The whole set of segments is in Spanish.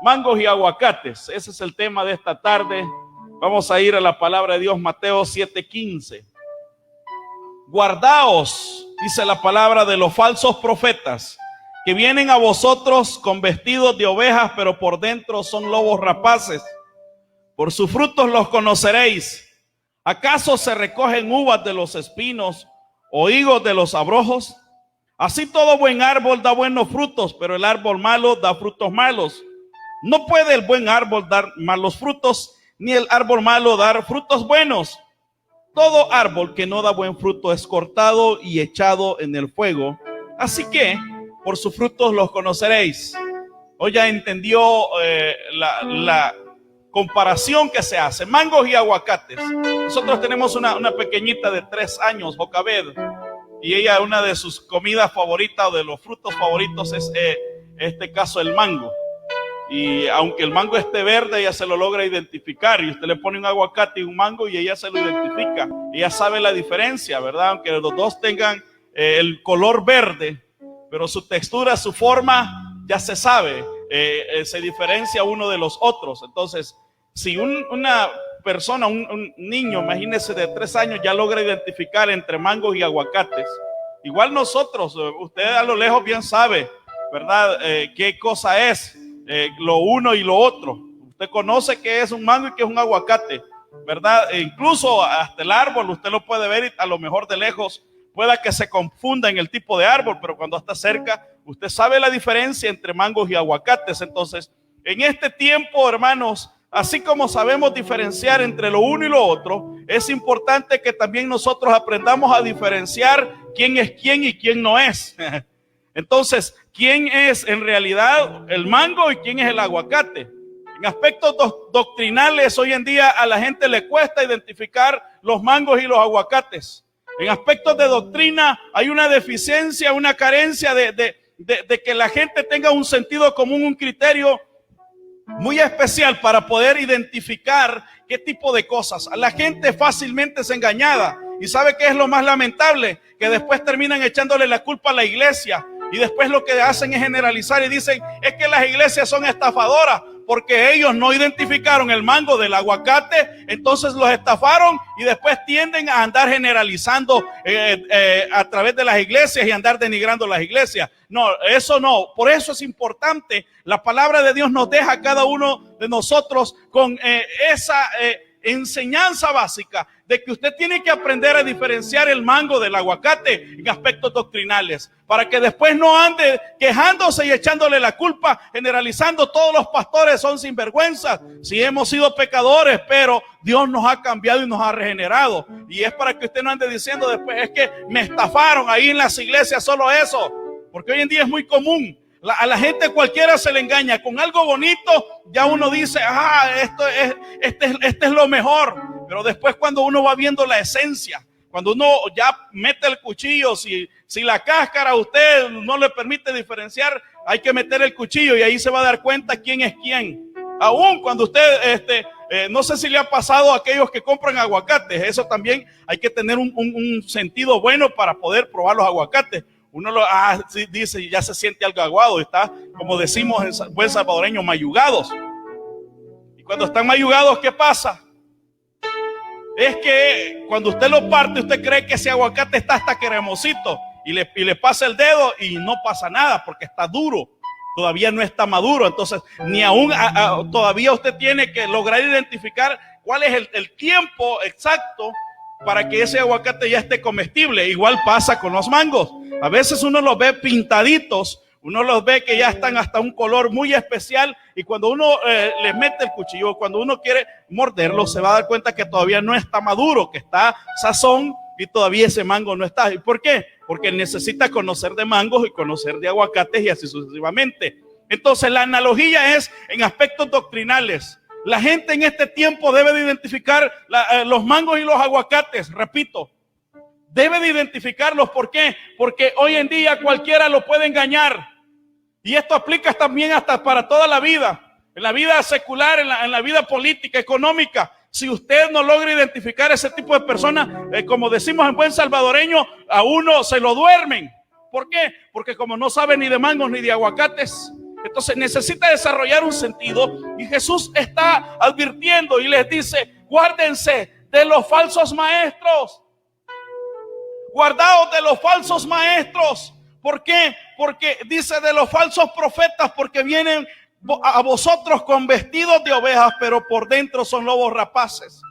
Mangos y aguacates, ese es el tema de esta tarde. Vamos a ir a la palabra de Dios, Mateo 7:15. Guardaos, dice la palabra, de los falsos profetas, que vienen a vosotros con vestidos de ovejas, pero por dentro son lobos rapaces. Por sus frutos los conoceréis. ¿Acaso se recogen uvas de los espinos o higos de los abrojos? Así todo buen árbol da buenos frutos, pero el árbol malo da frutos malos. No puede el buen árbol dar malos frutos, ni el árbol malo dar frutos buenos. Todo árbol que no da buen fruto es cortado y echado en el fuego. Así que por sus frutos los conoceréis. Hoy ya entendió la comparación que se hace. Mangos y aguacates. Nosotros tenemos una pequeñita de 3 años, Jocabed, y ella, una de sus comidas favoritas o de los frutos favoritos es este caso el mango. Y aunque el mango esté verde, ella se lo logra identificar, y usted le pone un aguacate y un mango y ella se lo identifica. Ella sabe la diferencia, ¿verdad? Aunque los dos tengan el color verde, pero su textura, su forma, ya se sabe, se diferencia uno de los otros. Entonces, si una persona, un niño, imagínese de 3 años, ya logra identificar entre mangos y aguacates, igual nosotros, usted a lo lejos bien sabe, ¿verdad? Qué cosa es lo uno y lo otro. Usted conoce que es un mango y que es un aguacate, ¿verdad? E incluso hasta el árbol usted lo puede ver y a lo mejor de lejos pueda que se confunda en el tipo de árbol, pero cuando está cerca usted sabe la diferencia entre mangos y aguacates. Entonces, en este tiempo, hermanos, así como sabemos diferenciar entre lo uno y lo otro, es importante que también nosotros aprendamos a diferenciar quién es quién y quién no es. Entonces, ¿quién es en realidad el mango y quién es el aguacate? En aspectos doctrinales, hoy en día a la gente le cuesta identificar los mangos y los aguacates. En aspectos de doctrina hay una deficiencia, una carencia de que la gente tenga un sentido común, un criterio muy especial para poder identificar qué tipo de cosas. La gente fácilmente es engañada. ¿Y sabe qué es lo más lamentable? Que después terminan echándole la culpa a la iglesia. Y después lo que hacen es generalizar y dicen, es que las iglesias son estafadoras porque ellos no identificaron el mango del aguacate, entonces los estafaron, y después tienden a andar generalizando a través de las iglesias y andar denigrando las iglesias. No, eso no. Por eso es importante, la palabra de Dios nos deja a cada uno de nosotros con esa enseñanza básica de que usted tiene que aprender a diferenciar el mango del aguacate en aspectos doctrinales, para que después no ande quejándose y echándole la culpa, generalizando todos los pastores son sinvergüenzas. Si hemos sido pecadores, pero Dios nos ha cambiado y nos ha regenerado, y es para que usted no ande diciendo después, es que me estafaron ahí en las iglesias, solo eso, porque hoy en día es muy común. A la gente cualquiera se le engaña con algo bonito, ya uno dice, este es lo mejor. Pero después, cuando uno va viendo la esencia, cuando uno ya mete el cuchillo, si la cáscara a usted no le permite diferenciar, hay que meter el cuchillo y ahí se va a dar cuenta quién es quién. Aún cuando usted, no sé si le ha pasado a aquellos que compran aguacates, eso también hay que tener un sentido bueno para poder probar los aguacates. Uno sí, dice, ya se siente algo aguado, está, como decimos en buen salvadoreño, mayugados. Y cuando están mayugados, ¿qué pasa? Es que cuando usted lo parte, usted cree que ese aguacate está hasta cremosito, y le pasa el dedo y no pasa nada porque está duro, todavía no está maduro. Entonces, ni aún todavía usted tiene que lograr identificar cuál es el tiempo exacto para que ese aguacate ya esté comestible. Igual pasa con los mangos. A veces uno los ve pintaditos, uno los ve que ya están hasta un color muy especial, y cuando uno les mete el cuchillo, cuando uno quiere morderlo, se va a dar cuenta que todavía no está maduro, que está sazón y todavía ese mango no está. ¿Y por qué? Porque necesita conocer de mangos y conocer de aguacates y así sucesivamente. Entonces la analogía es en aspectos doctrinales. La gente en este tiempo debe de identificar los mangos y los aguacates, repito. Debe de identificarlos. ¿Por qué? Porque hoy en día cualquiera lo puede engañar. Y esto aplica también hasta para toda la vida. En la vida secular, en la vida política, económica. Si usted no logra identificar ese tipo de personas, como decimos en buen salvadoreño, a uno se lo duermen. ¿Por qué? Porque como no sabe ni de mangos ni de aguacates, Entonces necesita desarrollar un sentido, y Jesús está advirtiendo y les dice: guárdense de los falsos maestros. Guardaos de los falsos maestros. ¿Por qué? Porque dice de los falsos profetas, porque vienen a vosotros con vestidos de ovejas, pero por dentro son lobos rapaces.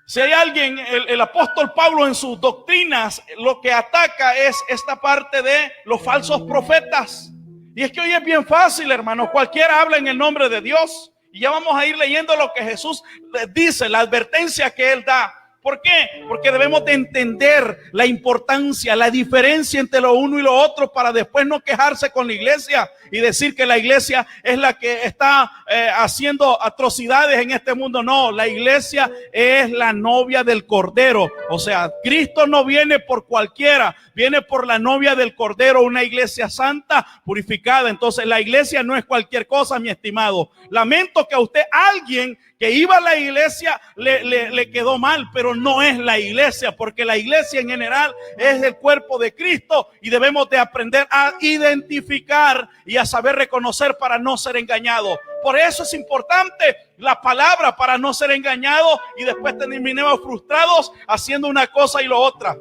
Si hay alguien, el apóstol Pablo en sus doctrinas lo que ataca es esta parte de los falsos profetas. Y es que hoy es bien fácil, hermanos, cualquiera habla en el nombre de Dios. Y ya vamos a ir leyendo lo que Jesús les dice, la advertencia que Él da. ¿Por qué? Porque debemos de entender la importancia, la diferencia entre lo uno y lo otro, para después no quejarse con la iglesia y decir que la iglesia es la que está haciendo atrocidades en este mundo. No, la iglesia es la novia del Cordero. O sea, Cristo no viene por cualquiera, viene por la novia del Cordero, una iglesia santa, purificada. Entonces la iglesia no es cualquier cosa, mi estimado. Lamento que a usted, alguien que iba a la iglesia, le quedó mal, pero no es la iglesia, porque la iglesia en general es el cuerpo de Cristo, y debemos de aprender a identificar y a saber reconocer para no ser engañado. Por eso es importante la palabra, para no ser engañado y después terminemos frustrados haciendo una cosa y lo otra.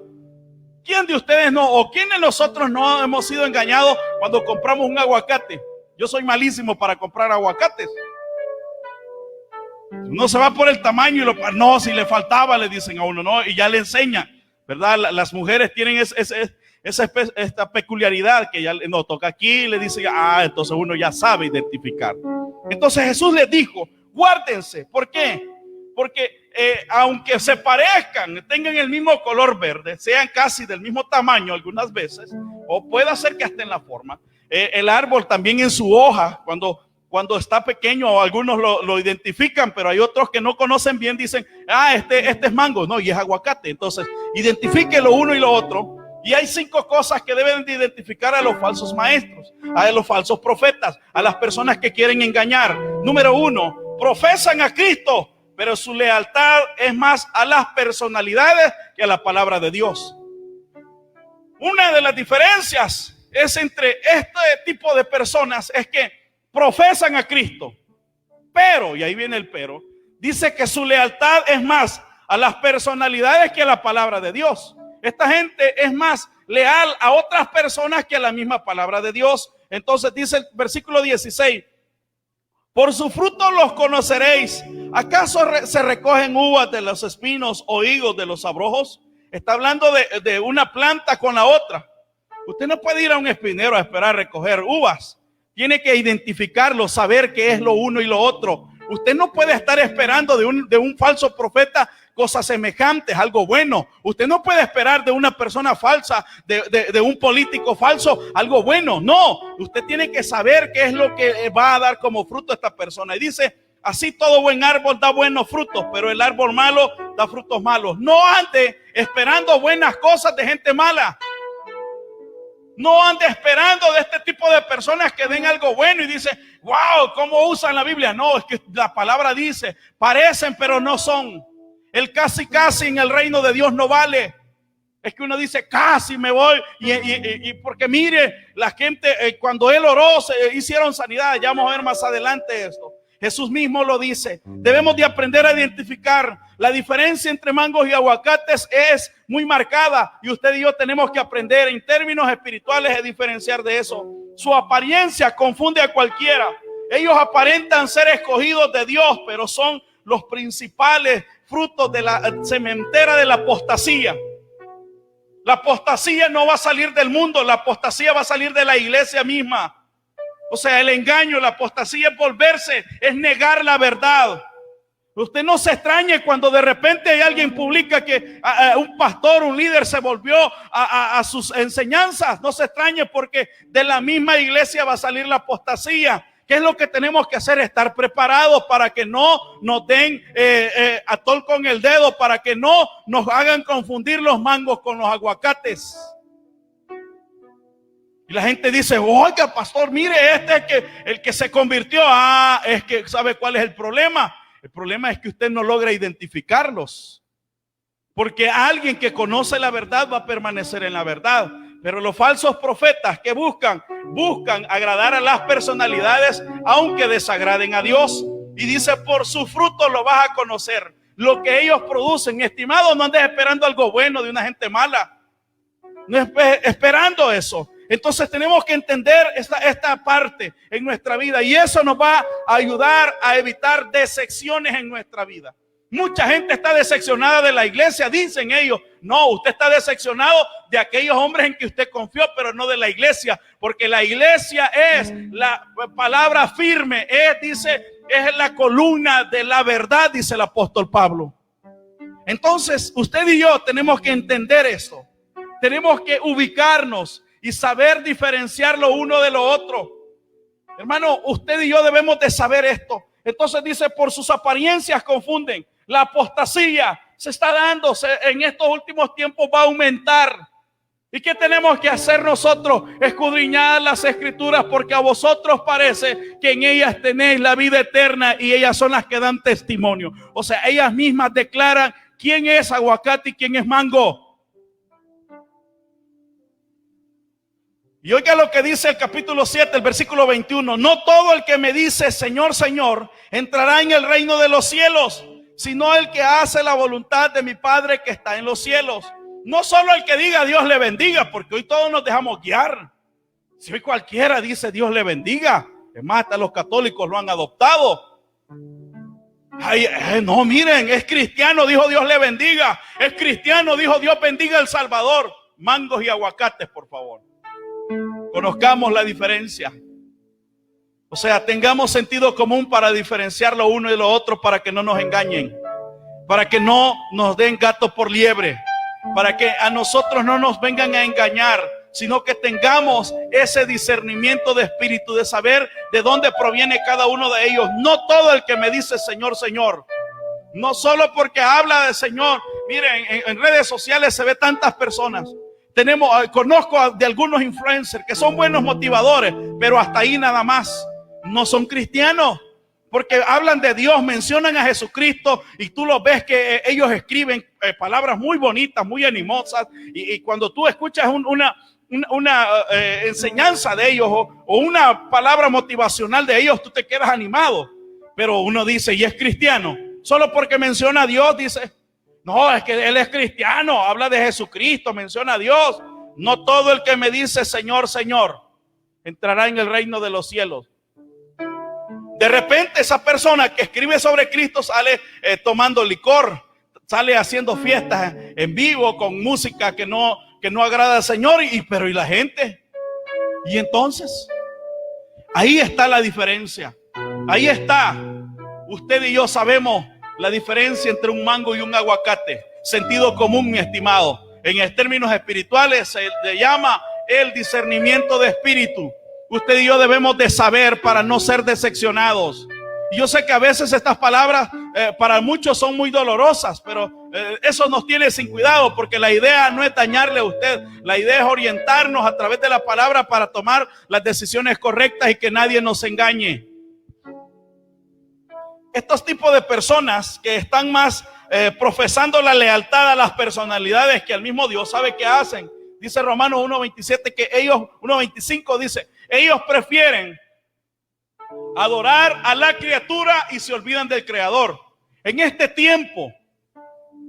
¿Quién de ustedes no, o quién de nosotros no hemos sido engañados cuando compramos un aguacate? Yo soy malísimo para comprar aguacates. Uno se va por el tamaño y no, si le faltaba, le dicen a uno, no, y ya le enseñan, ¿verdad? Las mujeres tienen esta peculiaridad que ya no toca aquí, le dicen, entonces uno ya sabe identificar. Entonces Jesús les dijo: guárdense. ¿Por qué? Porque aunque se parezcan, tengan el mismo color verde, sean casi del mismo tamaño algunas veces, o puede ser que hasta en la forma, el árbol también en su hoja, cuando está pequeño, algunos lo identifican, pero hay otros que no conocen bien, dicen, este es mango, no, y es aguacate. Entonces, identifique lo uno y lo otro. Y hay 5 cosas que deben de identificar a los falsos maestros, a los falsos profetas, a las personas que quieren engañar. Número 1, profesan a Cristo, pero su lealtad es más a las personalidades que a la palabra de Dios. Una de las diferencias es entre este tipo de personas es que profesan a Cristo, pero, y ahí viene el pero, dice que su lealtad es más a las personalidades que a la palabra de Dios. Esta gente es más leal a otras personas que a la misma palabra de Dios. Entonces dice el versículo 16: por su fruto los conoceréis. ¿Acaso se recogen uvas de los espinos o higos de los abrojos? Está hablando de una planta con la otra. Usted no puede ir a un espinero a esperar a recoger uvas. Tiene que identificarlo, saber qué es lo uno y lo otro. Usted no puede estar esperando de un falso profeta cosas semejantes, algo bueno. Usted no puede esperar de una persona falsa, de un político falso, algo bueno. No, usted tiene que saber qué es lo que va a dar como fruto a esta persona. Y dice: así todo buen árbol da buenos frutos, pero el árbol malo da frutos malos. No ande esperando buenas cosas de gente mala. No ande esperando de este tipo de personas que den algo bueno y dice: wow, ¿cómo usan la Biblia? No, es que la palabra dice, parecen pero no son. El casi en el reino de Dios no vale. Es que uno dice, casi me voy, y porque mire, la gente cuando él oró se hicieron sanidad. Ya vamos a ver más adelante esto. Jesús mismo lo dice. Debemos de aprender a identificar. La diferencia entre mangos y aguacates es muy marcada, y usted y yo tenemos que aprender en términos espirituales a diferenciar de eso. Su apariencia confunde a cualquiera. Ellos aparentan ser escogidos de Dios, pero son los principales frutos de la cementera de la apostasía. La apostasía no va a salir del mundo, la apostasía va a salir de la iglesia misma. O sea, el engaño, la apostasía es volverse, es negar la verdad. Usted no se extrañe cuando de repente alguien publica que un pastor, un líder se volvió a sus enseñanzas. No se extrañe, porque de la misma iglesia va a salir la apostasía. ¿Qué es lo que tenemos que hacer? Estar preparados para que no nos den atol con el dedo, para que no nos hagan confundir los mangos con los aguacates. Y la gente dice, oiga, pastor, mire, este es el que se convirtió. Es que ¿sabe cuál es el problema? El problema es que usted no logra identificarlos. Porque alguien que conoce la verdad va a permanecer en la verdad. Pero los falsos profetas que buscan agradar a las personalidades, aunque desagraden a Dios. Y dice, por sus frutos lo vas a conocer. Lo que ellos producen, mi estimado, no andes esperando algo bueno de una gente mala. No esperando eso. Entonces tenemos que entender esta parte en nuestra vida, y eso nos va a ayudar a evitar decepciones en nuestra vida. Mucha gente está decepcionada de la iglesia, dicen ellos. No, usted está decepcionado de aquellos hombres en que usted confió, pero no de la iglesia, porque la iglesia es la palabra firme, es la columna de la verdad, dice el apóstol Pablo. Entonces usted y yo tenemos que entender esto. Tenemos que ubicarnos y saber diferenciar lo uno de lo otro. Hermano, usted y yo debemos de saber esto. Entonces dice, por sus apariencias confunden. La apostasía se está dando, en estos últimos tiempos va a aumentar. ¿Y qué tenemos que hacer nosotros? Escudriñar las escrituras, porque a vosotros parece que en ellas tenéis la vida eterna, y ellas son las que dan testimonio. O sea, ellas mismas declaran quién es aguacate y quién es mango. Y oiga lo que dice el capítulo 7, el versículo 21. No todo el que me dice Señor, Señor, entrará en el reino de los cielos, sino el que hace la voluntad de mi Padre que está en los cielos. No solo el que diga Dios le bendiga, porque hoy todos nos dejamos guiar. Si hoy cualquiera dice Dios le bendiga, es más, hasta los católicos lo han adoptado. No, miren, es cristiano, dijo Dios le bendiga. Es cristiano, dijo Dios bendiga El Salvador. Mangos y aguacates, por favor. Conozcamos la diferencia. O sea, tengamos sentido común para diferenciar lo uno y lo otro, para que no nos engañen, para que no nos den gato por liebre, para que a nosotros no nos vengan a engañar, sino que tengamos ese discernimiento de espíritu, de saber de dónde proviene cada uno de ellos. No todo el que me dice Señor, Señor, no solo porque habla de Señor. Miren, en redes sociales se ve tantas personas. Conozco de algunos influencers que son buenos motivadores, pero hasta ahí nada más. No son cristianos, porque hablan de Dios, mencionan a Jesucristo, y tú los ves que ellos escriben palabras muy bonitas, muy animosas, y cuando tú escuchas una enseñanza de ellos o una palabra motivacional de ellos, tú te quedas animado. Pero uno dice, ¿y es cristiano? Solo porque menciona a Dios, dice. No, es que él es cristiano, habla de Jesucristo, menciona a Dios. No todo el que me dice Señor, Señor, entrará en el reino de los cielos. De repente esa persona que escribe sobre Cristo sale tomando licor, sale haciendo fiestas en vivo con música que no agrada al Señor, pero ¿y la gente? Y entonces, ahí está la diferencia. Ahí está. Usted y yo sabemos la diferencia entre un mango y un aguacate. Sentido común, mi estimado. En términos espirituales se le llama el discernimiento de espíritu. Usted y yo debemos de saber para no ser decepcionados. Y yo sé que a veces estas palabras para muchos son muy dolorosas, pero eso nos tiene sin cuidado, porque la idea no es dañarle a usted. La idea es orientarnos a través de la palabra para tomar las decisiones correctas y que nadie nos engañe. Estos tipos de personas que están más profesando la lealtad a las personalidades que al mismo Dios, ¿sabe qué hacen? Dice Romanos 1:27 que ellos, 1:25 dice, ellos prefieren adorar a la criatura y se olvidan del Creador. En este tiempo,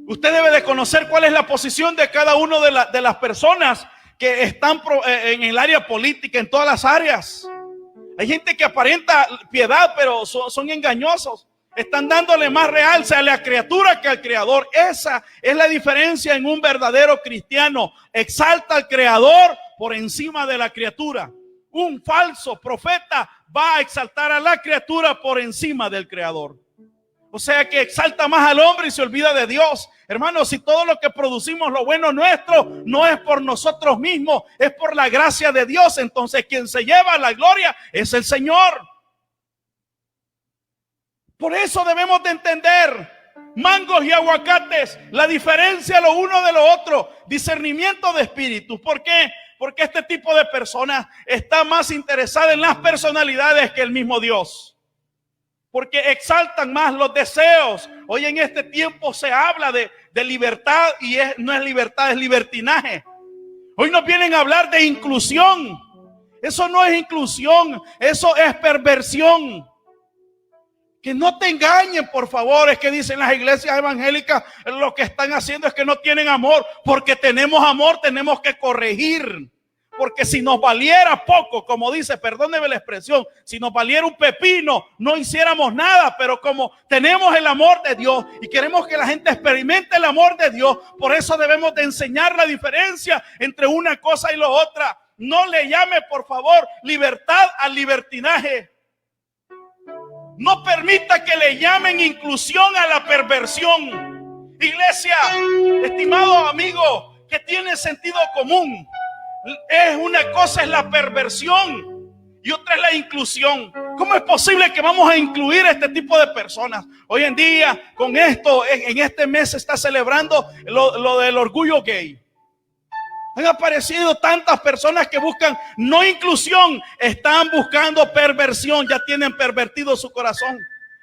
usted debe de conocer cuál es la posición de cada uno de las personas que están en el área política, en todas las áreas. Hay gente que aparenta piedad, pero son engañosos. Están dándole más realce a la criatura que al Creador. Esa es la diferencia en un verdadero cristiano. Exalta al Creador por encima de la criatura. Un falso profeta va a exaltar a la criatura por encima del Creador. O sea que exalta más al hombre y se olvida de Dios. Hermanos, si todo lo que producimos, lo bueno nuestro, no es por nosotros mismos, es por la gracia de Dios, entonces quien se lleva la gloria es el Señor. Por eso debemos de entender, mangos y aguacates, la diferencia lo uno de lo otro, discernimiento de espíritu. ¿Por qué? Porque este tipo de personas está más interesada en las personalidades que el mismo Dios. Porque exaltan más los deseos. Hoy en este tiempo se habla de libertad y no es libertad, es libertinaje. Hoy nos vienen a hablar de inclusión. Eso no es inclusión, eso es perversión. Que no te engañen, por favor. Es que dicen las iglesias evangélicas, lo que están haciendo es que no tienen amor. Porque tenemos amor, tenemos que corregir. Porque si nos valiera poco, como dice, perdóneme la expresión, si nos valiera un pepino, no hiciéramos nada. Pero como tenemos el amor de Dios y queremos que la gente experimente el amor de Dios, por eso debemos de enseñar la diferencia entre una cosa y la otra. No le llame, por favor, libertad al libertinaje. No permita que le llamen inclusión a la perversión. Iglesia, estimado amigo, que tiene sentido común. Una cosa es la perversión y otra es la inclusión. ¿Cómo es posible que vamos a incluir a este tipo de personas? Hoy en día, con esto, en este mes se está celebrando lo del orgullo gay. Han aparecido tantas personas que buscan no inclusión, están buscando perversión, ya tienen pervertido su corazón.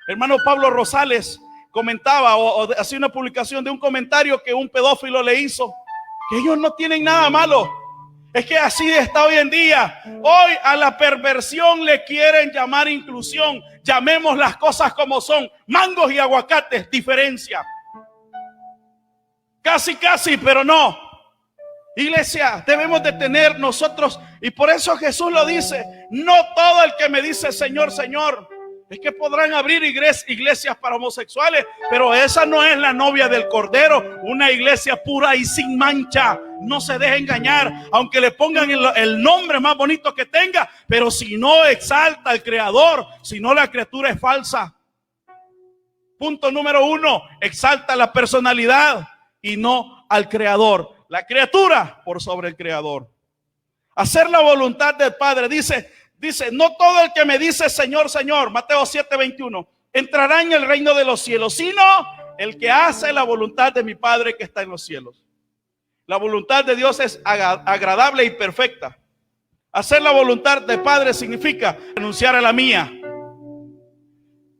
Hermano Pablo Rosales comentaba o hacía una publicación de un comentario que un pedófilo le hizo, que ellos no tienen nada malo. Es que así está hoy en día. Hoy a la perversión le quieren llamar inclusión. Llamemos las cosas como son. Mangos y aguacates, diferencia. Casi, pero no. Iglesia, debemos de tener nosotros, y por eso Jesús lo dice, no todo el que me dice Señor, Señor. Es que podrán abrir iglesias para homosexuales, pero esa no es la novia del Cordero. Una iglesia pura y sin mancha. No se deje engañar, aunque le pongan el nombre más bonito que tenga, pero si no exalta al Creador, si no, la criatura es falsa. Punto número 1, exalta la personalidad y no al Creador. La criatura por sobre el Creador. Hacer la voluntad del Padre. Dice, no todo el que me dice Señor, Señor, Mateo 7:21, entrará en el reino de los cielos, sino el que hace la voluntad de mi Padre que está en los cielos. La voluntad de Dios es agradable y perfecta. Hacer la voluntad del Padre significa renunciar a la mía.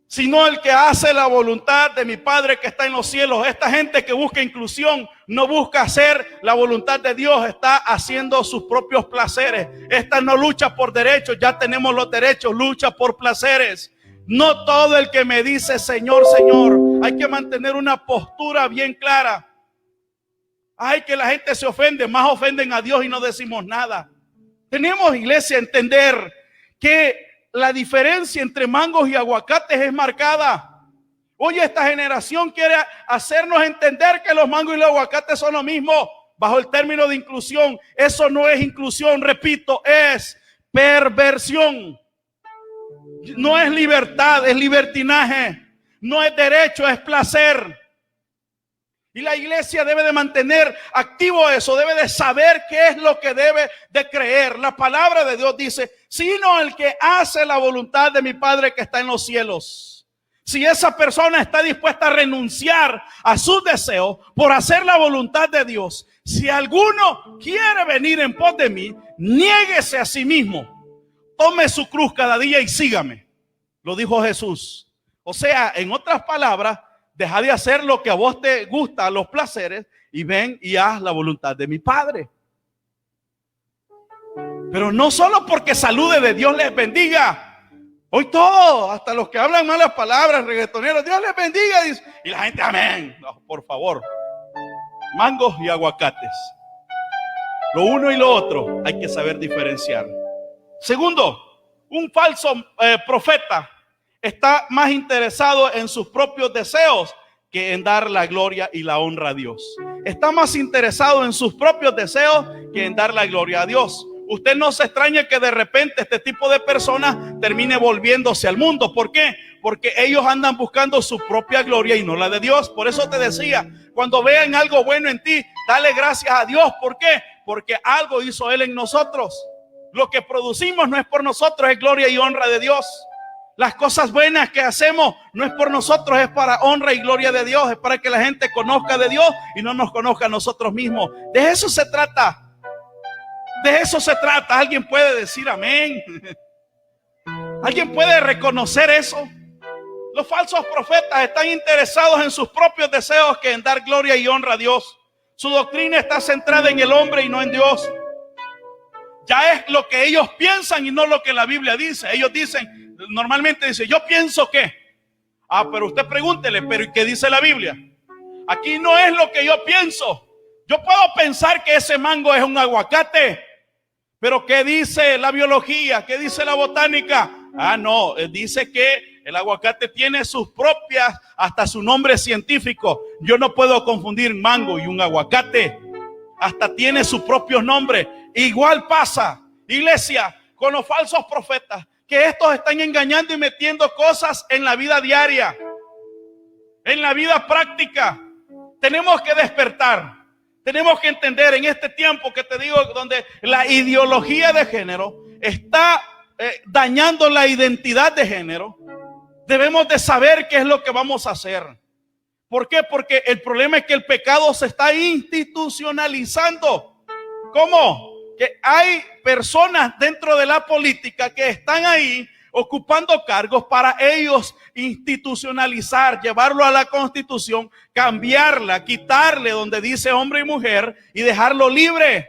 Sino el que hace la voluntad de mi Padre que está en los cielos. Esta gente que busca inclusión no busca hacer la voluntad de Dios, está haciendo sus propios placeres. Esta no lucha por derechos, ya tenemos los derechos, lucha por placeres. No todo el que me dice Señor, Señor. Hay que mantener una postura bien clara. Ay, que la gente se ofende, más ofenden a Dios y no decimos nada. Tenemos, iglesia, entender que la diferencia entre mangos y aguacates es marcada. Hoy esta generación quiere hacernos entender que los mangos y los aguacates son lo mismo bajo el término de inclusión. Eso no es inclusión, repito, es perversión. No es libertad, es libertinaje. No es derecho, es placer. Y la iglesia debe de mantener activo eso, debe de saber qué es lo que debe de creer. La palabra de Dios dice, sino el que hace la voluntad de mi Padre que está en los cielos. Si esa persona está dispuesta a renunciar a sus deseos por hacer la voluntad de Dios, si alguno quiere venir en pos de mí, niéguese a sí mismo, tome su cruz cada día y sígame. Lo dijo Jesús. O sea, en otras palabras, deja de hacer lo que a vos te gusta, los placeres, y ven y haz la voluntad de mi Padre. Pero no solo porque salude de Dios les bendiga. Hoy todo, hasta los que hablan malas palabras, reggaetoneros, Dios les bendiga. Y la gente, amén. No, por favor. Mangos y aguacates. Lo uno y lo otro hay que saber diferenciar. Segundo, un falso profeta está más interesado en sus propios deseos que en dar la gloria y la honra a Dios. Está más interesado en sus propios deseos que en dar la gloria a Dios. Usted no se extrañe que de repente este tipo de personas termine volviéndose al mundo. ¿Por qué? Porque ellos andan buscando su propia gloria y no la de Dios. Por eso te decía, cuando vean algo bueno en ti, dale gracias a Dios. ¿Por qué? Porque algo hizo Él en nosotros. Lo que producimos no es por nosotros, es gloria y honra de Dios. Las cosas buenas que hacemos no es por nosotros, es para honra y gloria de Dios. Es para que la gente conozca de Dios y no nos conozca a nosotros mismos. De eso se trata. De eso se trata. ¿Alguien puede decir amén? ¿Alguien puede reconocer eso? Los falsos profetas están interesados en sus propios deseos que en dar gloria y honra a Dios. Su doctrina está centrada en el hombre y no en Dios. Ya es lo que ellos piensan y no lo que la Biblia dice. Ellos dicen, normalmente dicen, yo pienso que. Pero usted pregúntele, pero ¿y qué dice la Biblia? Aquí no es lo que yo pienso. Yo puedo pensar que ese mango es un aguacate, pero ¿qué dice la biología? ¿Qué dice la botánica? No, dice que el aguacate tiene sus propias, hasta su nombre científico. Yo no puedo confundir mango y un aguacate. Hasta tiene sus propios nombres. Igual pasa, iglesia, con los falsos profetas, que estos están engañando y metiendo cosas en la vida diaria, en la vida práctica. Tenemos que despertar. Tenemos que entender en este tiempo que te digo, donde la ideología de género está dañando la identidad de género. Debemos de saber qué es lo que vamos a hacer. ¿Por qué? Porque el problema es que el pecado se está institucionalizando. ¿Cómo? Que hay personas dentro de la política que están ahí ocupando cargos para ellos institucionalizar, llevarlo a la Constitución, cambiarla, quitarle donde dice hombre y mujer y dejarlo libre.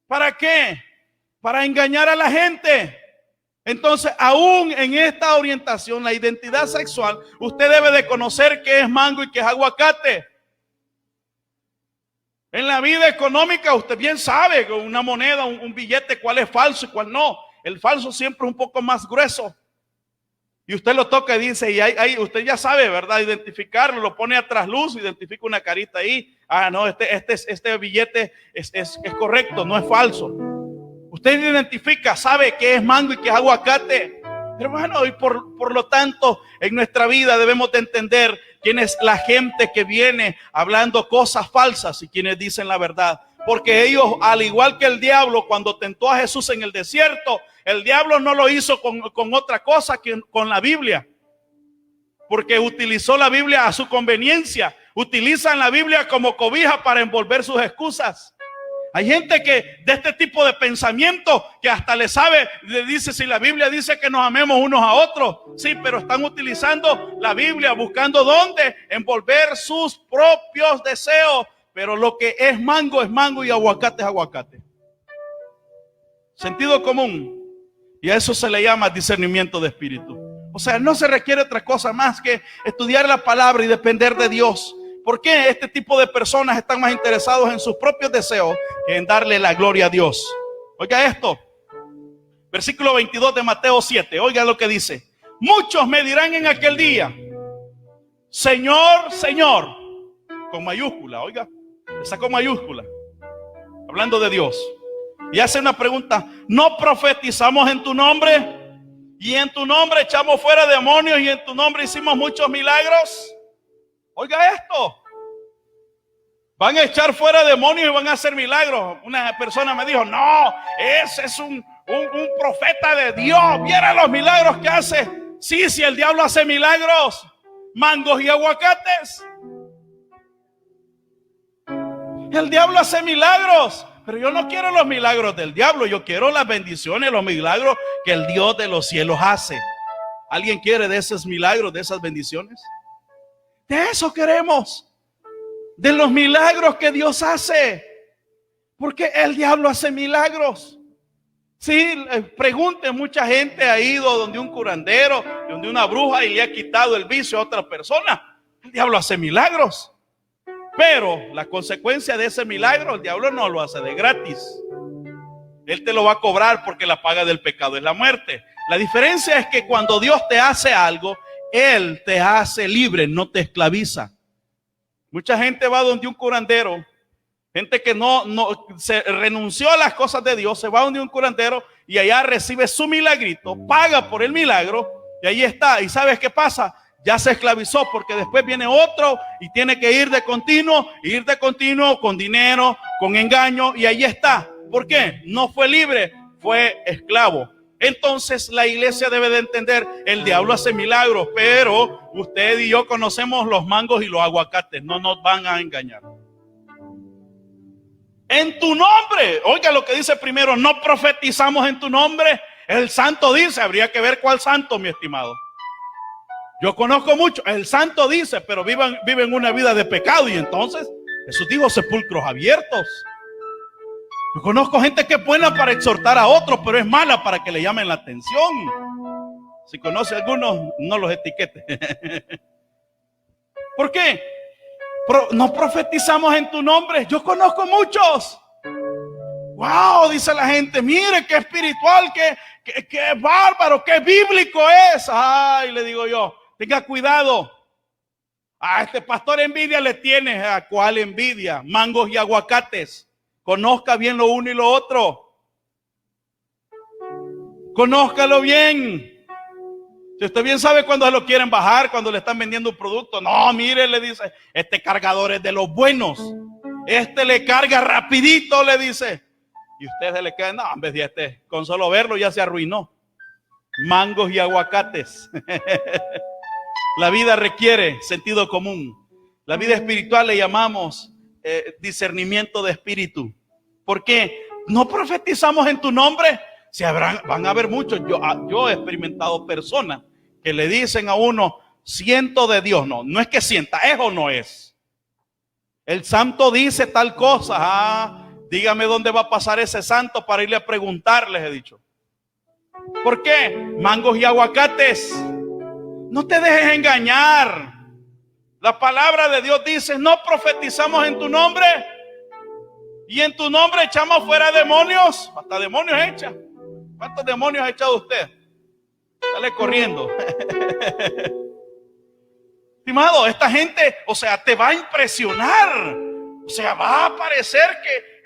¿Para qué? Para engañar a la gente. Entonces, aún en esta orientación, la identidad sexual, usted debe de conocer qué es mango y qué es aguacate. En la vida económica, usted bien sabe con una moneda, un billete, cuál es falso y cuál no. El falso siempre es un poco más grueso. Y usted lo toca y dice, y ahí usted ya sabe, ¿verdad? Identificarlo, lo pone a trasluz, identifica una carita ahí. No, este billete es correcto, no es falso. Usted identifica, sabe qué es mango y qué es aguacate. Hermano, y por lo tanto, en nuestra vida debemos de entender quién es la gente que viene hablando cosas falsas y quienes dicen la verdad. Porque ellos, al igual que el diablo, cuando tentó a Jesús en el desierto, el diablo no lo hizo con otra cosa que con la Biblia. Porque utilizó la Biblia a su conveniencia. Utilizan la Biblia como cobija para envolver sus excusas. Hay gente que de este tipo de pensamiento que hasta le dice, si la Biblia dice que nos amemos unos a otros, sí, pero están utilizando la Biblia buscando dónde envolver sus propios deseos. Pero lo que es mango y aguacate es aguacate. Sentido común. Y a eso se le llama discernimiento de espíritu. O sea, no se requiere otra cosa más que estudiar la palabra y depender de Dios. ¿Por qué este tipo de personas están más interesados en sus propios deseos que en darle la gloria a Dios? Oiga esto. Versículo 22 de Mateo 7. Oiga lo que dice. Muchos me dirán en aquel día, Señor, Señor. Con mayúscula, oiga. Está con mayúscula. Hablando de Dios. Y hace una pregunta. ¿No profetizamos en tu nombre? Y en tu nombre echamos fuera demonios y en tu nombre hicimos muchos milagros. Oiga esto. Van a echar fuera demonios y van a hacer milagros. Una persona me dijo, no, ese es un profeta de Dios. Viera los milagros que hace. Sí, si el diablo hace milagros, mangos y aguacates. El diablo hace milagros. Pero yo no quiero los milagros del diablo. Yo quiero las bendiciones, los milagros que el Dios de los cielos hace. ¿Alguien quiere de esos milagros, de esas bendiciones? De eso queremos. De los milagros que Dios hace. Porque el diablo hace milagros. Sí, pregunte, mucha gente ha ido donde un curandero, donde una bruja y le ha quitado el vicio a otra persona. El diablo hace milagros. Pero la consecuencia de ese milagro, el diablo no lo hace de gratis. Él te lo va a cobrar porque la paga del pecado es la muerte. La diferencia es que cuando Dios te hace algo, Él te hace libre, no te esclaviza. Mucha gente va donde un curandero, gente que no se renunció a las cosas de Dios, se va donde un curandero y allá recibe su milagrito, paga por el milagro y ahí está. ¿Y sabes qué pasa? Ya se esclavizó porque después viene otro y tiene que ir de continuo con dinero, con engaño y ahí está. ¿Por qué? No fue libre, fue esclavo. Entonces la iglesia debe de entender, el diablo hace milagros, pero usted y yo conocemos los mangos y los aguacates, no nos van a engañar. En tu nombre, oiga lo que dice primero, no profetizamos en tu nombre. El santo dice, habría que ver cuál santo, mi estimado. Yo conozco mucho, el santo dice, pero viven una vida de pecado y entonces Jesús dijo sepulcros abiertos. Yo conozco gente que es buena para exhortar a otros, pero es mala para que le llamen la atención. Si conoce a algunos, no los etiquete. ¿Por qué? No profetizamos en tu nombre. Yo conozco muchos. Wow, dice la gente, mire qué espiritual, qué bárbaro, qué bíblico es. Ay, le digo yo, tenga cuidado. A este pastor envidia le tiene. ¿A cuál envidia? Mangos y aguacates. Conozca bien lo uno y lo otro. Conózcalo bien. Si usted bien sabe cuando se lo quieren bajar, cuando le están vendiendo un producto. No, mire, le dice, este cargador es de los buenos. Este le carga rapidito, le dice. Y usted se le queda, no, en vez de este, con solo verlo ya se arruinó. Mangos y aguacates. La vida requiere sentido común. La vida espiritual le llamamos discernimiento de espíritu. ¿Por qué? No profetizamos en tu nombre. Van a haber muchos. Yo he experimentado personas que le dicen a uno, siento de Dios. No es que sienta, es o no es. El santo dice tal cosa. Dígame dónde va a pasar ese santo para irle a preguntar, les he dicho. ¿Por qué? Mangos y aguacates. No te dejes engañar. La palabra de Dios dice, no profetizamos en tu nombre. Y en tu nombre echamos fuera demonios. Hasta demonios echa. ¿Cuántos demonios ha echado usted? Sale corriendo. Estimado, esta gente, o sea, te va a impresionar. O sea, va a parecer que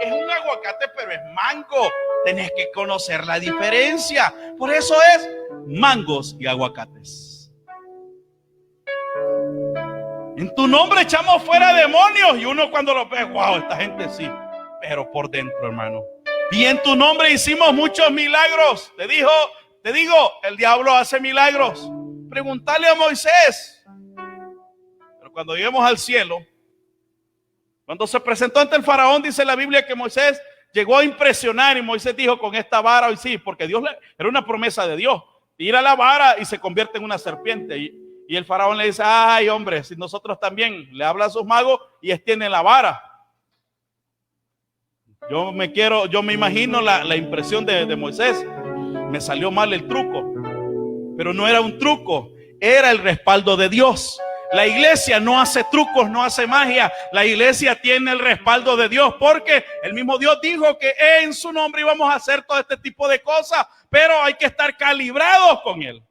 es un aguacate, pero es mango. Tenés que conocer la diferencia. Por eso es mangos y aguacates. En tu nombre echamos fuera demonios. Y uno cuando lo ve, wow, esta gente sí. Pero por dentro, hermano. Y en tu nombre hicimos muchos milagros. Te digo, el diablo hace milagros. Preguntale a Moisés. Pero cuando lleguemos al cielo, cuando se presentó ante el faraón, dice la Biblia que Moisés llegó a impresionar. Y Moisés dijo, con esta vara hoy sí, porque era una promesa de Dios. Tira la vara y se convierte en una serpiente. Y el faraón le dice, ay hombre, si nosotros también, le habla a sus magos y extienden la vara. Yo me imagino la impresión de Moisés. Me salió mal el truco, pero no era un truco, era el respaldo de Dios. La iglesia no hace trucos, no hace magia. La iglesia tiene el respaldo de Dios, porque el mismo Dios dijo que en su nombre íbamos a hacer todo este tipo de cosas, pero hay que estar calibrados con él.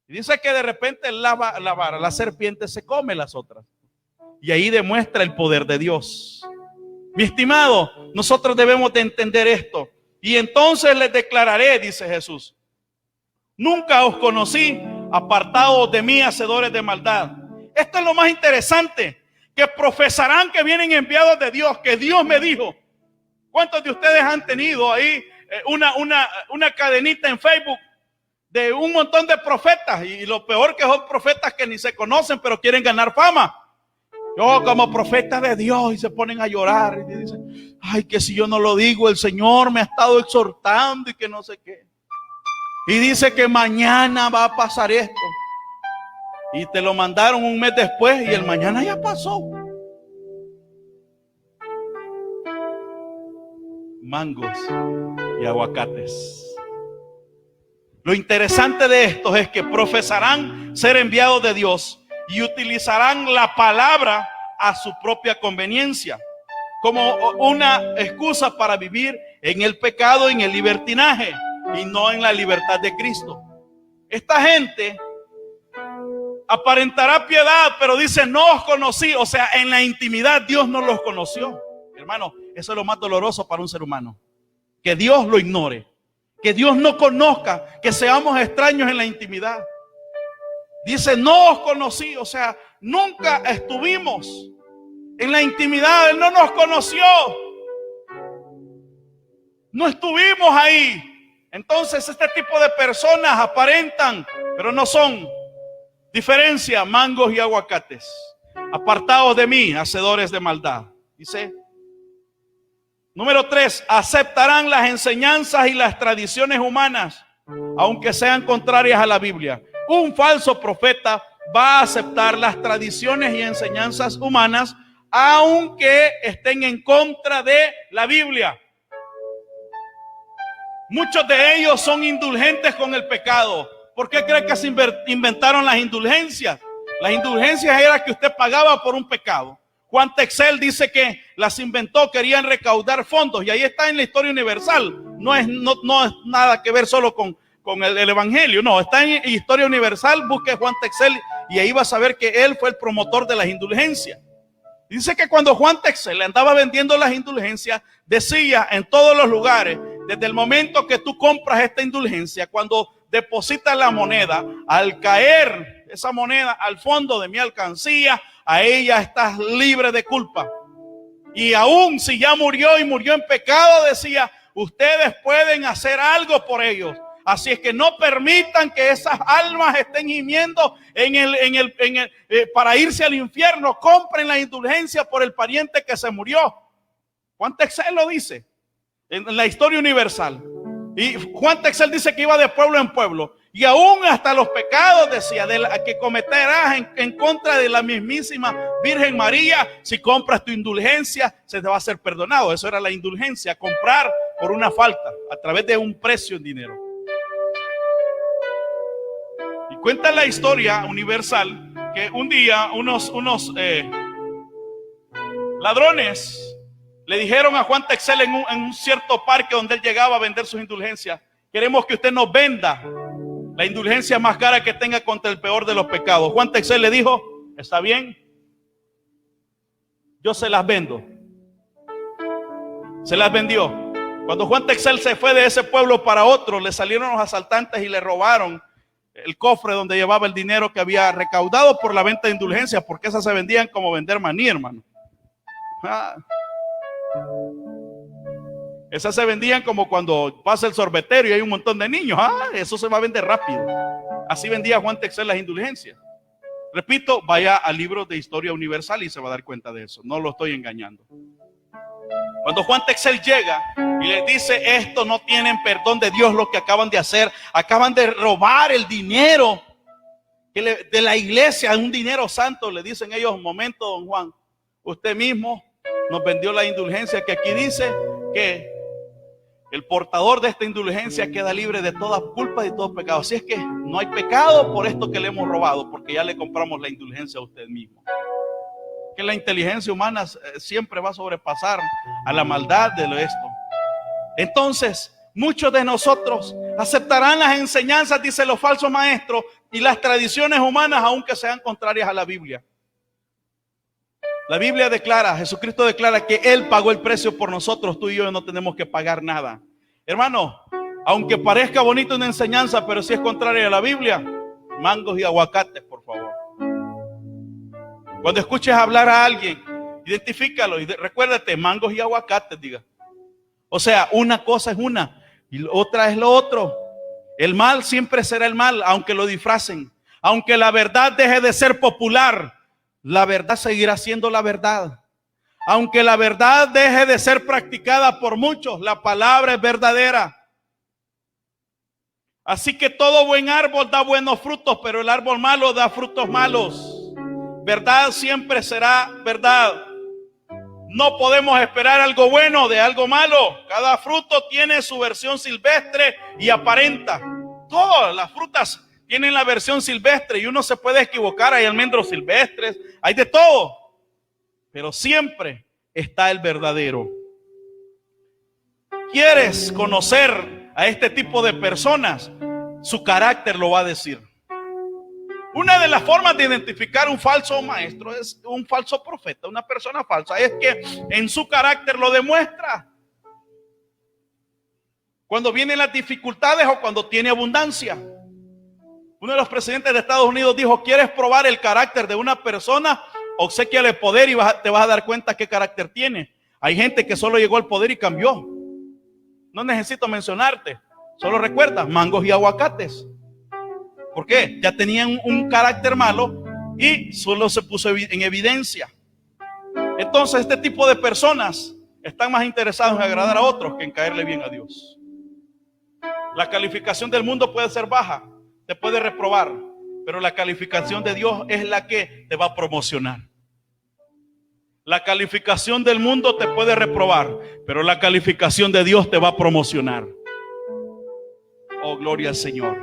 Y dice que de repente la serpiente se come las otras, y ahí demuestra el poder de Dios. Mi estimado, nosotros debemos de entender esto. Y entonces les declararé, dice Jesús, nunca os conocí, apartados de mí, hacedores de maldad. Esto es lo más interesante, que profesarán que vienen enviados de Dios, que Dios me dijo. ¿Cuántos de ustedes han tenido ahí una cadenita en Facebook de un montón de profetas? Y lo peor que son profetas que ni se conocen, pero quieren ganar fama. Yo como profeta de Dios, y se ponen a llorar y dicen, ay, que si yo no lo digo, el Señor me ha estado exhortando y que no sé qué. Y dice que mañana va a pasar esto. Y te lo mandaron un mes después y el mañana ya pasó. Mangos y aguacates. Lo interesante de estos es que profesarán ser enviados de Dios y utilizarán la palabra a su propia conveniencia, como una excusa para vivir en el pecado, en el libertinaje, y no en la libertad de Cristo. Esta gente aparentará piedad, pero dice, no os conocí. O sea, en la intimidad Dios no los conoció. Hermano, eso es lo más doloroso para un ser humano, que Dios lo ignore, que Dios no conozca, que seamos extraños en la intimidad. Dice, no os conocí, o sea, nunca estuvimos en la intimidad. Él no nos conoció, no estuvimos ahí. Entonces este tipo de personas aparentan, pero no son. Diferencia, mangos y aguacates. Apartados de mí, hacedores de maldad. Dice, número 3, aceptarán las enseñanzas y las tradiciones humanas, aunque sean contrarias a la Biblia. Un falso profeta va a aceptar las tradiciones y enseñanzas humanas, aunque estén en contra de la Biblia. Muchos de ellos son indulgentes con el pecado. ¿Por qué cree que se inventaron las indulgencias? Las indulgencias era que usted pagaba por un pecado. Juan Texel dice que las inventó, querían recaudar fondos, y ahí está en la historia universal. No es nada que ver solo con el evangelio, no, está en historia universal. Busque Juan Texel y ahí va a saber que él fue el promotor de las indulgencias. Dice que cuando Juan Texel andaba vendiendo las indulgencias, decía en todos los lugares: desde el momento que tú compras esta indulgencia, cuando depositas la moneda, al caer esa moneda al fondo de mi alcancía, a ella estás libre de culpa. Y aún si ya murió y murió en pecado, decía, ustedes pueden hacer algo por ellos. Así es que no permitan que esas almas estén gimiendo para irse al infierno. Compren la indulgencia por el pariente que se murió. Juan Texel lo dice en la historia universal. Y Juan Texel dice que iba de pueblo en pueblo. Y aún hasta los pecados, decía, que cometerás en contra de la mismísima Virgen María, si compras tu indulgencia, se te va a ser perdonado. Eso era la indulgencia, comprar por una falta a través de un precio en dinero. Y cuenta la historia universal que un día unos ladrones le dijeron a Juan Texel en un cierto parque donde él llegaba a vender sus indulgencias: queremos que usted nos venda la indulgencia más cara que tenga contra el peor de los pecados. Juan Texel le dijo: está bien, yo se las vendo. Se las vendió. Cuando Juan Texel se fue de ese pueblo para otro, le salieron los asaltantes y le robaron el cofre donde llevaba el dinero que había recaudado por la venta de indulgencias, porque esas se vendían como vender maní, hermano. Esas se vendían como cuando pasa el sorbetero y hay un montón de niños. Eso se va a vender rápido. Así vendía Juan Texel las indulgencias. Repito, vaya al libro de Historia Universal y se va a dar cuenta de eso. No lo estoy engañando. Cuando Juan Texel llega y les dice: esto no tienen perdón de Dios lo que acaban de hacer. Acaban de robar el dinero de la iglesia, un dinero santo. Le dicen ellos: un momento, don Juan, usted mismo nos vendió la indulgencia que aquí dice que el portador de esta indulgencia queda libre de toda culpa y de todo pecado. Así es que no hay pecado por esto que le hemos robado, porque ya le compramos la indulgencia a usted mismo. Que la inteligencia humana siempre va a sobrepasar a la maldad de esto. Entonces, muchos de nosotros aceptarán las enseñanzas, dicen los falsos maestros, y las tradiciones humanas, aunque sean contrarias a la Biblia. La Biblia declara, Jesucristo declara que Él pagó el precio por nosotros. Tú y yo no tenemos que pagar nada. Hermano, aunque parezca bonito una enseñanza, pero si es contraria a la Biblia, mangos y aguacates, por favor. Cuando escuches hablar a alguien, identifícalo y recuérdate: mangos y aguacates, diga. O sea, una cosa es una y otra es lo otro. El mal siempre será el mal, aunque lo disfracen. Aunque la verdad deje de ser popular, la verdad seguirá siendo la verdad. Aunque la verdad deje de ser practicada por muchos, la palabra es verdadera. Así que todo buen árbol da buenos frutos, pero el árbol malo da frutos malos. Verdad siempre será verdad. No podemos esperar algo bueno de algo malo. Cada fruto tiene su versión silvestre y aparenta. Todas las frutas tienen la versión silvestre y uno se puede equivocar. Hay almendros silvestres, hay de todo, pero siempre está el verdadero. ¿Quieres conocer a este tipo de personas? Su carácter lo va a decir. Una de las formas de identificar un falso maestro, es un falso profeta, una persona falsa, es que en su carácter lo demuestra. Cuando vienen las dificultades o cuando tiene abundancia. Uno de los presidentes de Estados Unidos dijo: ¿quieres probar el carácter de una persona? Obséquiale poder y te vas a dar cuenta qué carácter tiene. Hay gente que solo llegó al poder y cambió. No necesito mencionarte. Solo recuerda, mangos y aguacates. ¿Por qué? Ya tenían un carácter malo y solo se puso en evidencia. Entonces, este tipo de personas están más interesados en agradar a otros que en caerle bien a Dios. La calificación del mundo puede ser baja, te puede reprobar, pero la calificación de Dios es la que te va a promocionar. La calificación del mundo te puede reprobar, pero la calificación de Dios te va a promocionar. Oh, gloria al Señor.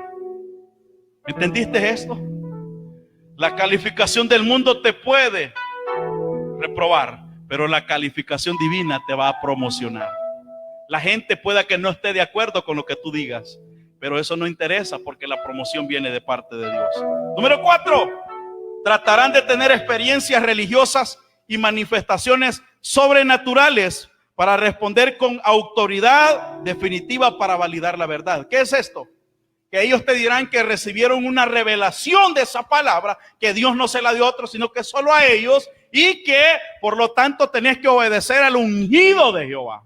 ¿Entendiste esto? La calificación del mundo te puede reprobar, pero la calificación divina te va a promocionar. La gente pueda que no esté de acuerdo con lo que tú digas, pero eso no interesa porque la promoción viene de parte de Dios. Número 4, tratarán de tener experiencias religiosas y manifestaciones sobrenaturales para responder con autoridad definitiva para validar la verdad. ¿Qué es esto? Que ellos te dirán que recibieron una revelación de esa palabra, que Dios no se la dio a otros, sino que solo a ellos, y que por lo tanto tenés que obedecer al ungido de Jehová.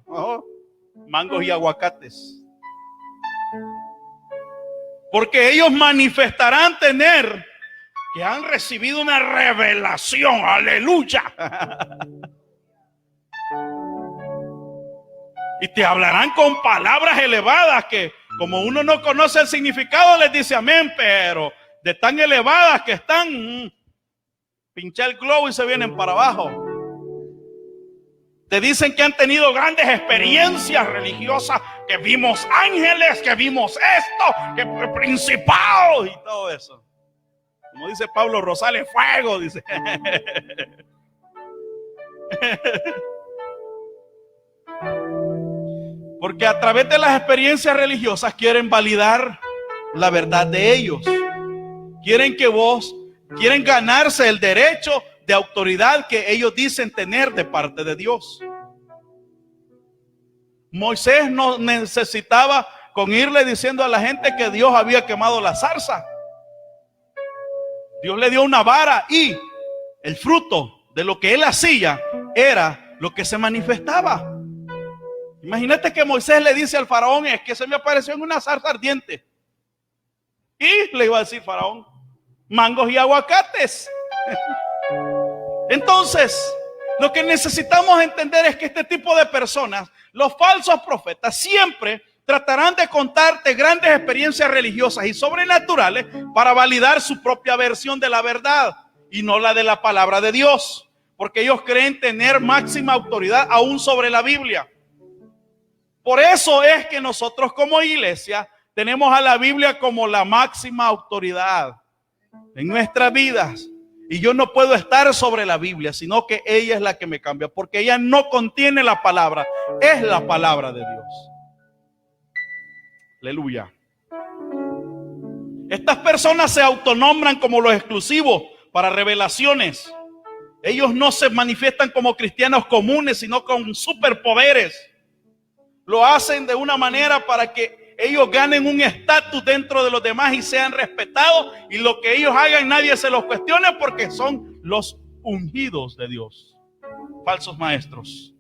Mangos y aguacates. Porque ellos manifestarán tener que han recibido una revelación. Aleluya. Y te hablarán con palabras elevadas que, como uno no conoce el significado, les dice amén, pero de tan elevadas que están, pincha el globo y se vienen para abajo. Te dicen que han tenido grandes experiencias religiosas, que vimos ángeles, que vimos esto, que principados y todo eso. Como dice Pablo Rosales, fuego, dice. Porque a través de las experiencias religiosas quieren validar la verdad de ellos. Quieren ganarse el derecho de autoridad que ellos dicen tener de parte de Dios. Moisés no necesitaba con irle diciendo a la gente que Dios había quemado la zarza. Dios le dio una vara y el fruto de lo que él hacía era lo que se manifestaba. Imagínate que Moisés le dice al faraón: es que se me apareció en una zarza ardiente. Y le iba a decir faraón: mangos y aguacates. Entonces, lo que necesitamos entender es que este tipo de personas, los falsos profetas, siempre tratarán de contarte grandes experiencias religiosas y sobrenaturales para validar su propia versión de la verdad y no la de la palabra de Dios, porque ellos creen tener máxima autoridad aún sobre la Biblia. Por eso es que nosotros como iglesia tenemos a la Biblia como la máxima autoridad en nuestras vidas. Y yo no puedo estar sobre la Biblia, sino que ella es la que me cambia, porque ella no contiene la palabra, es la palabra de Dios. Aleluya. Estas personas se autonombran como los exclusivos para revelaciones. Ellos no se manifiestan como cristianos comunes, sino con superpoderes. Lo hacen de una manera para que ellos ganen un estatus dentro de los demás y sean respetados, y lo que ellos hagan nadie se los cuestione, porque son los ungidos de Dios. Falsos maestros.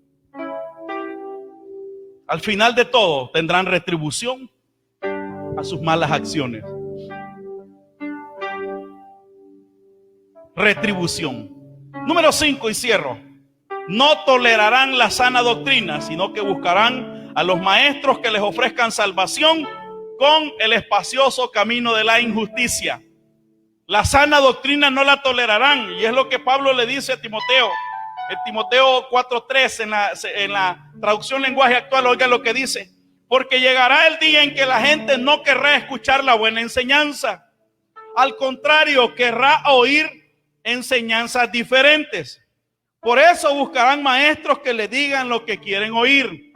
Al final de todo tendrán retribución a sus malas acciones. Retribución. Número 5, y cierro. No tolerarán la sana doctrina, sino que buscarán a los maestros que les ofrezcan salvación con el espacioso camino de la injusticia. La sana doctrina no la tolerarán, y es lo que Pablo le dice a Timoteo. En Timoteo 4:3, en la traducción lenguaje actual, oiga lo que dice: porque llegará el día en que la gente no querrá escuchar la buena enseñanza. Al contrario, querrá oír enseñanzas diferentes. Por eso buscarán maestros que le digan lo que quieren oír.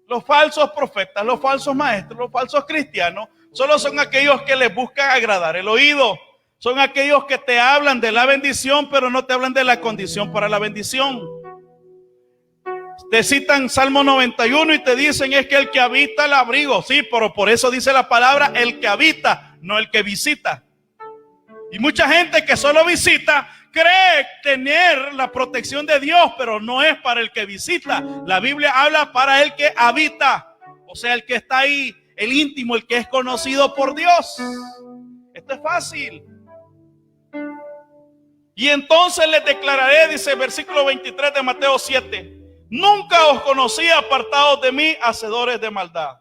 Los falsos profetas, los falsos maestros, los falsos cristianos solo son aquellos que les buscan agradar el oído. Son aquellos que te hablan de la bendición, pero no te hablan de la condición para la bendición. Te citan Salmo 91 y te dicen: es que el que habita el abrigo. Sí, pero por eso dice la palabra el que habita, no el que visita. Y mucha gente que solo visita cree tener la protección de Dios, pero no es para el que visita. La Biblia habla para el que habita, o sea, el que está ahí, el íntimo, el que es conocido por Dios. Esto es fácil. Y entonces les declararé, dice el versículo 23 de Mateo 7: nunca os conocí apartados de mí, hacedores de maldad.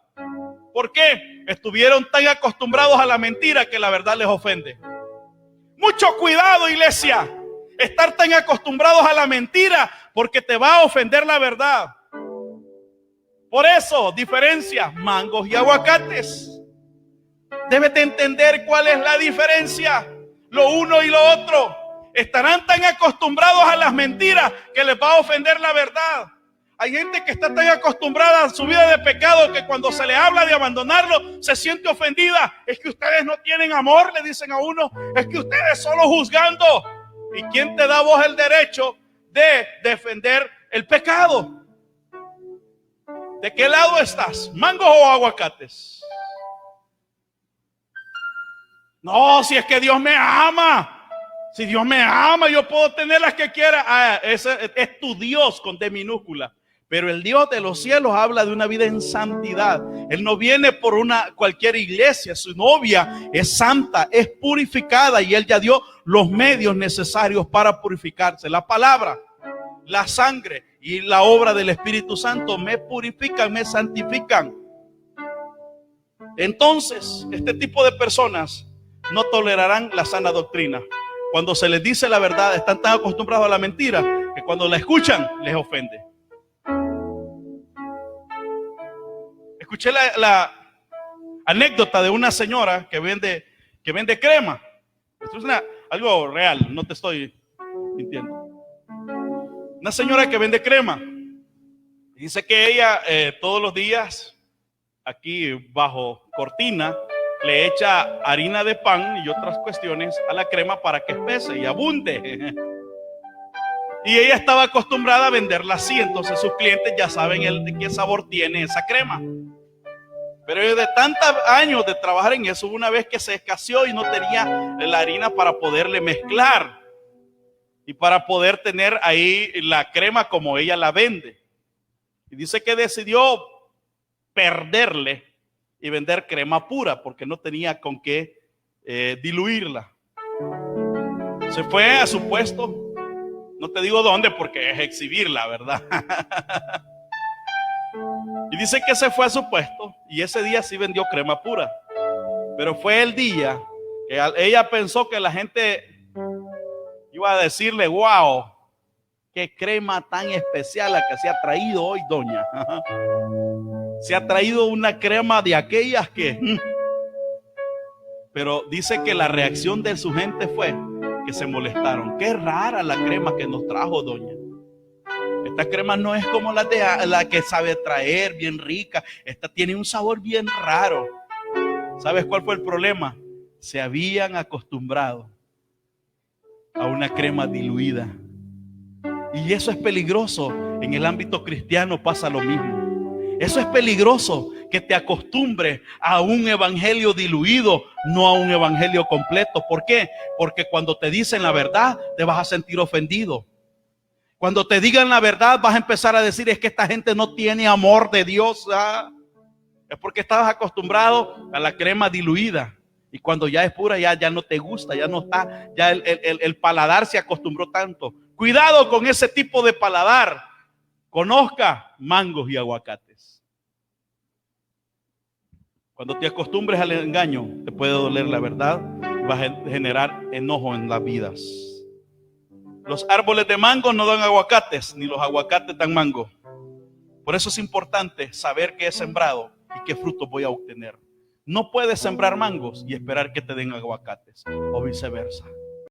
¿Por qué? Estuvieron tan acostumbrados a la mentira que la verdad les ofende. Mucho cuidado, iglesia. estar tan acostumbrados a la mentira, porque te va a ofender la verdad. Por eso, diferencia mangos y aguacates. Debes de entender cuál es la diferencia, lo uno y lo otro. Estarán tan acostumbrados a las mentiras que les va a ofender la verdad. Hay gente que está tan acostumbrada a su vida de pecado que cuando se le habla de abandonarlo se siente ofendida. Es que ustedes no tienen amor, le dicen a uno. Es que ustedes solo juzgando. ¿Y quién te da a vos el derecho de defender el pecado? ¿De qué lado estás? ¿Mangos o aguacates? No, si es que Dios me ama. Si Dios me ama, yo puedo tener las que quiera. Ese es tu Dios con D minúscula. Pero el Dios de los cielos habla de una vida en santidad. Él no viene por cualquier iglesia. Su novia es santa, es purificada, y Él ya dio los medios necesarios para purificarse. La palabra, la sangre y la obra del Espíritu Santo me purifican, me santifican. Entonces, este tipo de personas no tolerarán la sana doctrina. Cuando se les dice la verdad, están tan acostumbrados a la mentira que cuando la escuchan les ofende. Escuché la anécdota de una señora que vende crema. Esto es algo real, no te estoy mintiendo. Una señora que vende crema. Dice que ella todos los días, aquí bajo cortina, le echa harina de pan y otras cuestiones a la crema para que espese y abunde. Y ella estaba acostumbrada a venderla así, entonces sus clientes ya saben de qué sabor tiene esa crema. Pero de tantos años de trabajar en eso, hubo una vez que se escaseó y no tenía la harina para poderle mezclar y para poder tener ahí la crema como ella la vende. Y dice que decidió perderle y vender crema pura porque no tenía con qué diluirla. Se fue a su puesto, no te digo dónde porque es exhibirla, ¿verdad? Y dice que se fue a su puesto y ese día sí vendió crema pura. Pero fue el día que ella pensó que la gente iba a decirle: wow, qué crema tan especial la que se ha traído hoy, doña. Se ha traído una crema de aquellas que... Pero dice que la reacción de su gente fue que se molestaron. Qué rara la crema que nos trajo, doña. Esta crema no es como la que sabe traer, bien rica. Esta tiene un sabor bien raro. ¿Sabes cuál fue el problema? Se habían acostumbrado a una crema diluida. Y eso es peligroso. En el ámbito cristiano pasa lo mismo. Eso es peligroso, que te acostumbres a un evangelio diluido, no a un evangelio completo. ¿Por qué? Porque cuando te dicen la verdad, te vas a sentir ofendido. Cuando te digan la verdad, vas a empezar a decir: es que esta gente no tiene amor de Dios. Es porque estabas acostumbrado a la crema diluida. Y cuando ya es pura, ya no te gusta, ya no está, ya el paladar se acostumbró tanto. Cuidado con ese tipo de paladar. Conozca mangos y aguacates. Cuando te acostumbres al engaño, te puede doler la verdad y vas a generar enojo en las vidas. Los árboles de mango no dan aguacates, ni los aguacates dan mango. Por eso es importante saber qué he sembrado y qué frutos voy a obtener. No puedes sembrar mangos y esperar que te den aguacates, o viceversa.